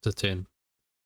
Chapter 10.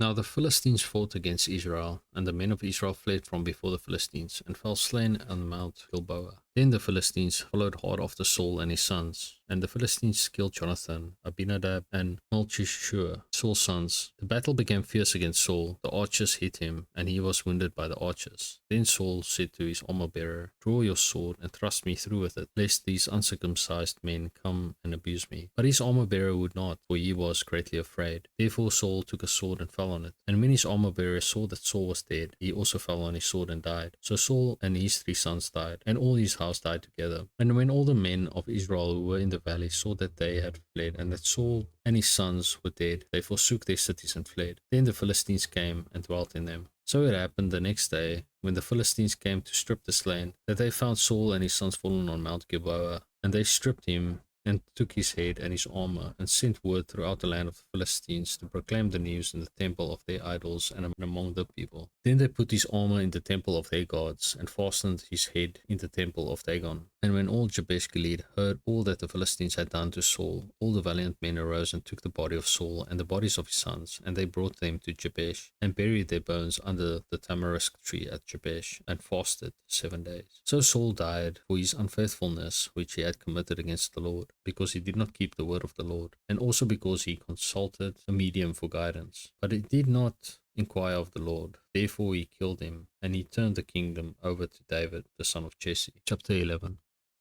Now the Philistines fought against Israel, and the men of Israel fled from before the Philistines, and fell slain on Mount Gilboa. Then the Philistines followed hard after Saul and his sons, and the Philistines killed Jonathan, Abinadab, and Malchishua, Saul's sons. The battle became fierce against Saul. The archers hit him, and he was wounded by the archers. Then Saul said to his armor-bearer, "Draw your sword and thrust me through with it, lest these uncircumcised men come and abuse me." But his armor-bearer would not, for he was greatly afraid. Therefore Saul took a sword and fell on it. And when his armor-bearer saw that Saul was dead, he also fell on his sword and died. So Saul and his 3 sons died, and all his house died together. And when all the men of Israel who were in the valley saw that they had fled, and that Saul and his sons were dead, they forsook their cities and fled. Then the Philistines came and dwelt in them. So it happened the next day, when the Philistines came to strip the slain, that they found Saul and his sons fallen on Mount Gilboa, and they stripped him and took his head and his armor, and sent word throughout the land of the Philistines to proclaim the news in the temple of their idols and among the people. Then they put his armor in the temple of their gods, and fastened his head in the temple of Dagon. And when all Jabesh Gilead heard all that the Philistines had done to Saul, all the valiant men arose and took the body of Saul and the bodies of his sons, and they brought them to Jabesh, and buried their bones under the tamarisk tree at Jabesh, and fasted 7 days. So Saul died for his unfaithfulness which he had committed against the Lord, because he did not keep the word of the Lord, and also because he consulted a medium for guidance. But he did not inquire of the Lord. Therefore he killed him, and he turned the kingdom over to David, the son of Jesse. Chapter 11.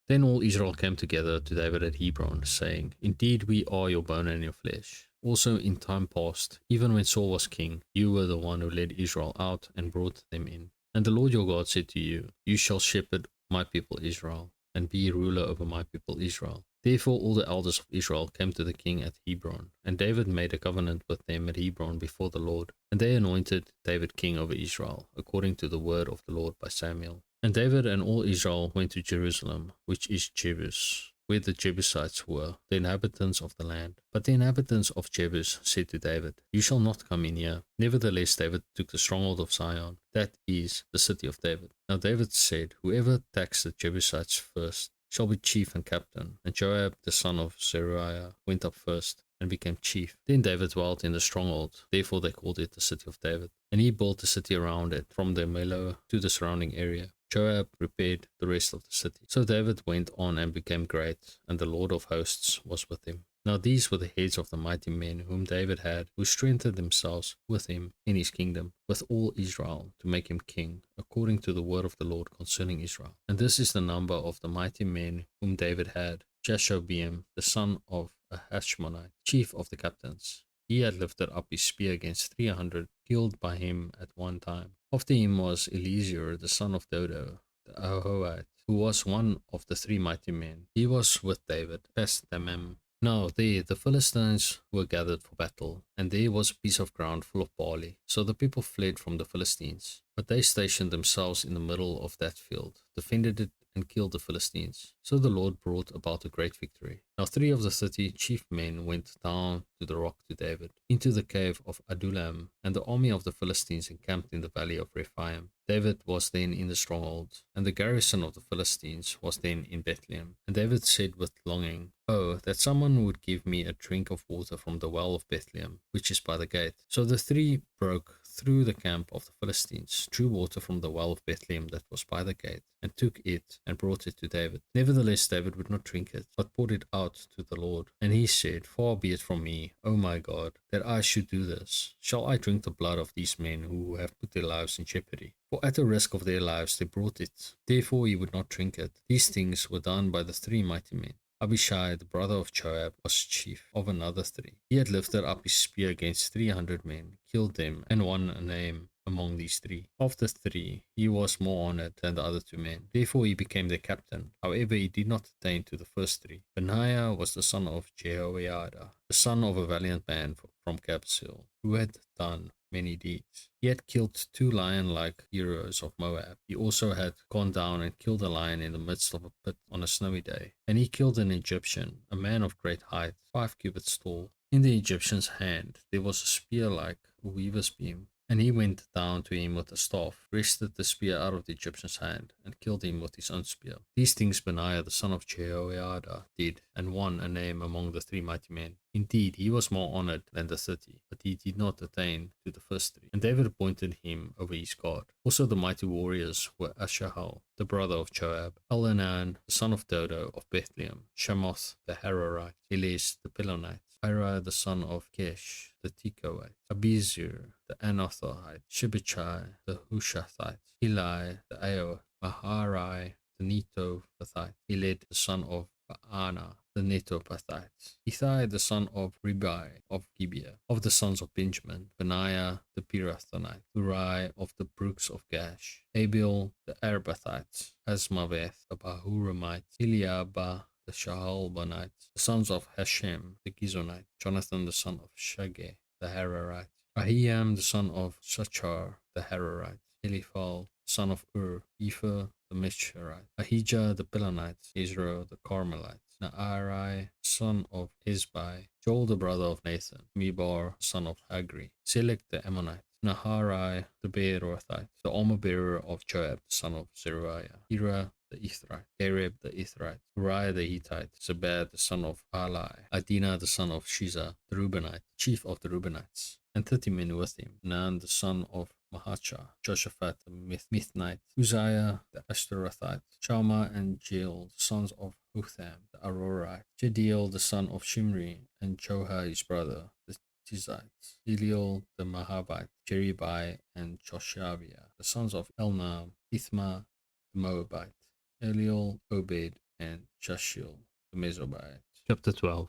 Then all Israel came together to David at Hebron, saying, "Indeed we are your bone and your flesh. Also in time past, even when Saul was king, you were the one who led Israel out and brought them in. And the Lord your God said to you, You shall shepherd my people Israel, and be ruler over my people Israel." Therefore all the elders of Israel came to the king at Hebron, and David made a covenant with them at Hebron before the Lord. And they anointed David king over Israel, according to the word of the Lord by Samuel. And David and all Israel went to Jerusalem, which is Jebus, where the Jebusites were, the inhabitants of the land. But the inhabitants of Jebus said to David, "You shall not come in here." Nevertheless David took the stronghold of Zion, that is, the city of David. Now David said, "Whoever attacks the Jebusites first shall be chief and captain." And Joab the son of Zeruiah went up first, and became chief. Then David dwelt in the stronghold, therefore they called it the city of David. And he built the city around it, from the Millo to the surrounding area. Joab repaired the rest of the city. So David went on and became great, and the Lord of hosts was with him. Now these were the heads of the mighty men whom David had, who strengthened themselves with him in his kingdom, with all Israel, to make him king, according to the word of the Lord concerning Israel. And this is the number of the mighty men whom David had: Jashobeam, the son of a Hashmonite, chief of the captains. He had lifted up his spear against 300, killed by him at one time. After him was Eleazar, the son of Dodo, the Ahohite, who was one of the 3 mighty men. He was with David, past Damam. Now there the Philistines were gathered for battle, and there was a piece of ground full of barley. So the people fled from the Philistines. But they stationed themselves in the middle of that field, defended it, and killed the Philistines. So the Lord brought about a great victory. Now 3 of the 30 chief men went down to the rock to David, into the cave of Adullam, and the army of the Philistines encamped in the valley of Rephaim. David was then in the stronghold, and the garrison of the Philistines was then in Bethlehem. And David said with longing, "Oh, that someone would give me a drink of water from the well of Bethlehem, which is by the gate." So the 3 broke through the camp of the Philistines, drew water from the well of Bethlehem that was by the gate, and took it and brought it to David. Nevertheless David would not drink it, but poured it out to the Lord. And he said, "Far be it from me, O my God, that I should do this. Shall I drink the blood of these men who have put their lives in jeopardy?" For at the risk of their lives they brought it. Therefore he would not drink it. These things were done by the 3 mighty men. Abishai, the brother of Joab, was chief of another 3. He had lifted up his spear against 300 men, killed them, and won a name among these 3. Of the 3, he was more honored than the other 2 men. Therefore he became their captain. However, he did not attain to the first 3. Benaiah was the son of Jehoiada, the son of a valiant man from Kabzeel, who had done many deeds. He had killed 2 lion-like heroes of Moab. He also had gone down and killed a lion in the midst of a pit on a snowy day. And he killed an Egyptian, a man of great height, 5 cubits tall. In the Egyptian's hand there was a spear like a weaver's beam. And he went down to him with a staff, wrested the spear out of the Egyptian's hand, and killed him with his own spear. These things Benaiah the son of Jehoiada did, and won a name among the 3 mighty men. Indeed, he was more honored than the 30, but he did not attain to the first 3. And David appointed him over his guard. Also the mighty warriors were Ashahel, the brother of Joab, Elhanan, the son of Dodo of Bethlehem, Shamoth the Hararite, Elias the Pelonite, Ira the son of Kish the Tekoite, Abizur the Anathothite, Shibachai the Hushathite, Eli the Ao, Maharai the Netophathite, Eled the son of Baana the Netophathite, Ithai the son of Ribai of Gibeah, of the sons of Benjamin, Benaiah the Pirathonite, Uri of the brooks of Gash, Abiel the Arbathite, Asmaveth the Bahuramite, Eliabah the Shahalbanite, the sons of Hashem the Gizonite, Jonathan the son of Shageh the Hararite, Ahiam the son of Shachar the Hararite, Eliphal the son of Ur, Ephah the Mesherite, Ahijah the Pelonite, Israel the Carmelite, Naarai son of Ezbai, Joel the brother of Nathan, Mebar son of Hagri, Selek the Ammonite, Naharai the Beerothite, the armor bearer of Joab the son of Zeruiah, Hira the Ithrite, Gareb the Ithrite, Uriah the Hittite, Zabad the son of Ali, Adina the son of Shiza the Reubenite, chief of the Reubenites, and 30 men with him, Nan the son of Mahacha, Joshaphat the Mithnite, Uzziah the Ashtarothite, Shalma and Jeel the sons of Hutham the Arorite, Jediel the son of Shimri, and Joha his brother the Tizites, Eliel the Mahabite, Jeribai and Joshaviah, the sons of Elnam, Ithma the Moabite, Eliel, Obed, and Jashiel the Mesobite. Chapter 12.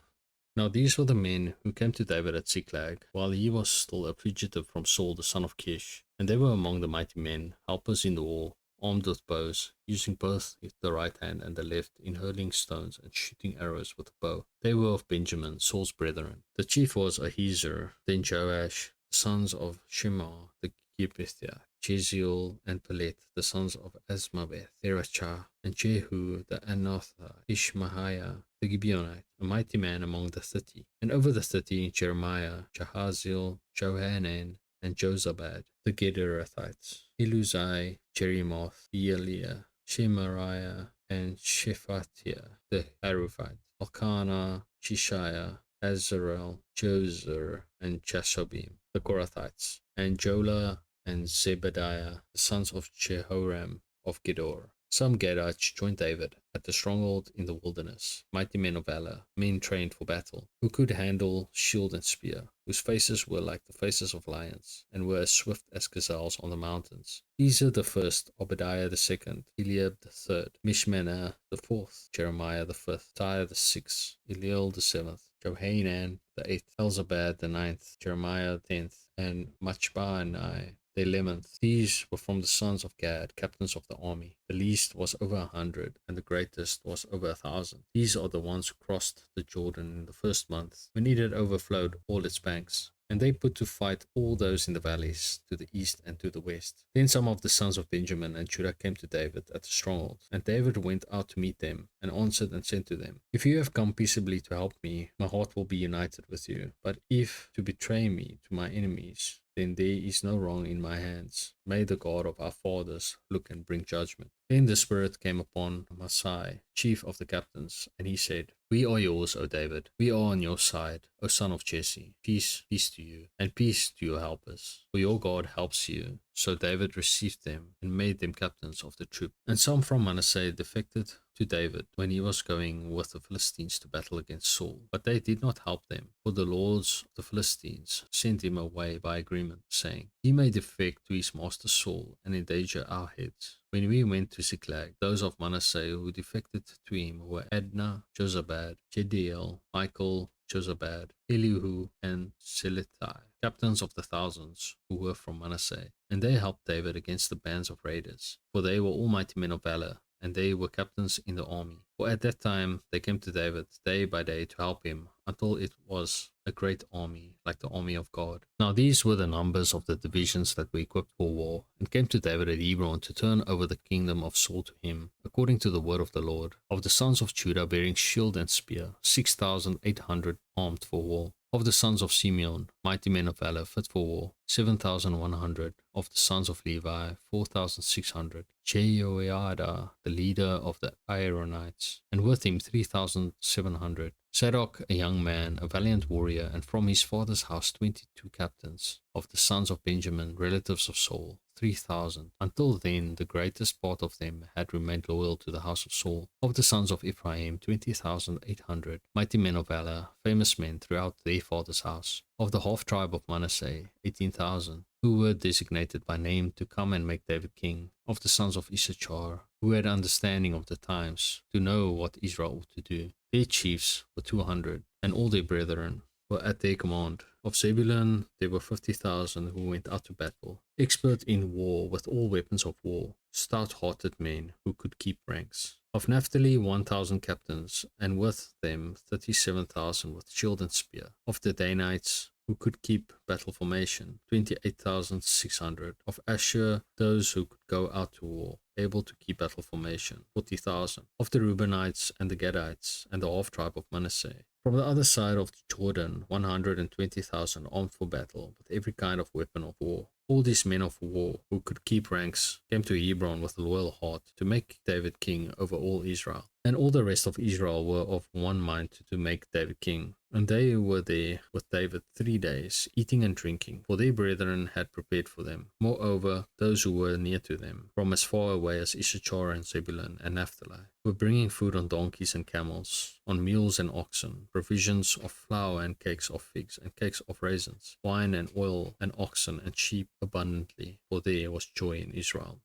Now these were the men who came to David at Ziklag, while he was still a fugitive from Saul the son of Kish, and they were among the mighty men, helpers in the war, armed with bows, using both the right hand and the left in hurling stones and shooting arrows with a bow. They were of Benjamin, Saul's brethren. The chief was Ahiezer, then Joash, the sons of Shema the Gibeathite, Jeziel and Pelet, the sons of Asmaveth, Therachah, and Jehu the Anathah, Ishmahiah the Gibeonite, a mighty man among the 30. And over the 30, Jeremiah, Jahaziel, Johanan, and Jozabad, the Gederathites, Eluzai, Jerimoth, Eliah, Shemariah, and Shephatiah, the Haruphite, Elkanah, Shishiah, Azarel, Jozer, and Jashobim, the Korathites, and Jola and Zebediah, the sons of Jehoram of Gedor. Some Gadites joined David at the stronghold in the wilderness, mighty men of valor, men trained for battle, who could handle shield and spear, whose faces were like the faces of lions, and were as swift as gazelles on the mountains. Ezer the first, Obadiah the second, Eliab the third, Mishmana the fourth, Jeremiah the fifth, Tiah the sixth, Eliel the seventh, Johanan the eighth, Elzabad the ninth, Jeremiah the 10th, and Machbanai the 11th. These were from the sons of Gad, captains of the army. The least was over 100, and the greatest was over 1,000. These are the ones who crossed the Jordan in the first month, when it had overflowed all its banks. And they put to fight all those in the valleys, to the east and to the west. Then some of the sons of Benjamin and Judah came to David at the stronghold, and David went out to meet them, and answered and said to them, If you have come peaceably to help me, my heart will be united with you. But if to betray me to my enemies, then there is no wrong in my hands. May the God of our fathers look and bring judgment. Then the Spirit came upon Amasai, chief of the captains, and he said, We are yours, O David. We are on your side, O son of Jesse. Peace, peace to you, and peace to your helpers. For your God helps you. So David received them and made them captains of the troop. And some from Manasseh defected to David when he was going with the Philistines to battle against Saul. But they did not help them, for the lords of the Philistines sent him away by agreement, saying, He may defect to his master Saul and endanger our heads. When we went to Ziklag, those of Manasseh who defected to him were Adnah, Jozabad, Jediel, Michael, Jozabad, Elihu, and Selethai, captains of the thousands who were from Manasseh. And they helped David against the bands of raiders, for they were all mighty men of valor, and they were captains in the army. For at that time they came to David day by day to help him, until it was a great army, like the army of God. Now these were the numbers of the divisions that were equipped for war, and came to David at Hebron to turn over the kingdom of Saul to him, according to the word of the Lord. Of the sons of Judah bearing shield and spear, 6,800 armed for war. Of the sons of Simeon, mighty men of valor, fit for war, 7,100. Of the sons of Levi, 4,600. Jehoiada, the leader of the Aaronites, and with him 3,700. Zadok, a young man, a valiant warrior, and from his father's house 22 captains. Of the sons of Benjamin, relatives of Saul, 3,000. Until then, the greatest part of them had remained loyal to the house of Saul. Of the sons of Ephraim, 20,800. Mighty men of valor, famous men throughout their father's house. Of the half tribe of Manasseh, 18,000, who were designated by name to come and make David king. Of the sons of Issachar, who had understanding of the times, to know what Israel ought to do. Their chiefs were 200, and all their brethren were at their command. Of Zebulun there were 50,000 who went out to battle, expert in war with all weapons of war, stout-hearted men who could keep ranks. Of Naphtali 1,000 captains, and with them 37,000 with shield and spear. Of the Danites, who could keep battle formation, 28,600. Of Asher, those who could go out to war, able to keep battle formation, 40,000. Of the Reubenites and the Gadites and the half tribe of Manasseh. From the other side of the Jordan, 120,000 armed for battle, with every kind of weapon of war. All these men of war who could keep ranks came to Hebron with a loyal heart to make David king over all Israel. And all the rest of Israel were of one mind to make David king. And they were there with David 3 days, eating and drinking, for their brethren had prepared for them. Moreover, those who were near to them, from as far away as Issachar and Zebulun and Naphtali, were bringing food on donkeys and camels, on mules and oxen, provisions of flour and cakes of figs and cakes of raisins, wine and oil and oxen and sheep abundantly, for there was joy in Israel.